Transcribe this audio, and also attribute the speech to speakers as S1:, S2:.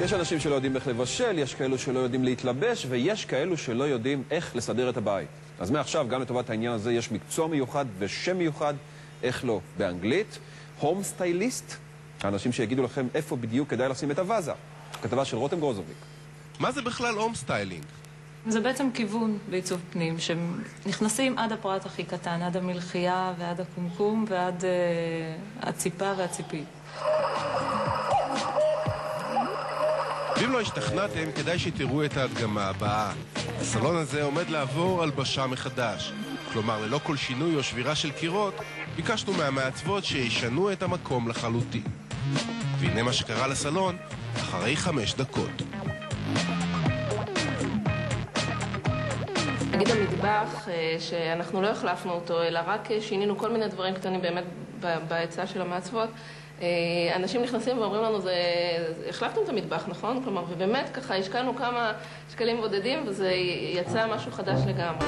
S1: יש אנשים שלא יודעים איך לבשל, יש כאלו שלא יודעים להתלבש, ויש כאלו שלא יודעים איך לסדר את הבית. אז מעכשיו, גם לטובת העניין הזה, יש מקצוע מיוחד ושם מיוחד, איך לא, באנגלית, הום סטייליסט, האנשים שיגידו לכם איפה בדיוק כדאי לשים את הוואזה. כתבה של רותם גרוזוביק.
S2: מה זה בכלל הום סטיילינג?
S3: זה בעצם כיוון בעיצוב פנים, שנכנסים עד הפרט הכי קטן, עד המלחייה ועד הקומקום ועד הציפה והציפית.
S2: ואם לא השתכנעתם, כדאי שתראו את ההדגמה הבאה. הסלון הזה עומד לעבור הלבשה מחדש. כלומר, ללא כל שינוי או שבירה של קירות, ביקשנו מהמעצבות שישנו את המקום לחלוטין. והנה מה שקרה לסלון אחרי 5 דקות.
S4: נגיד המטבח, שאנחנו לא החלפנו אותו, אלא רק שינינו כל מיני דברים קטנים באמת בהצעה של המעצבות. אנשים נכנסים ואומרים לנו, החלפתם את המטבח, נכון? כלומר, ובאמת ככה השקענו כמה שקלים בודדים וזה יצא משהו חדש לגמרי.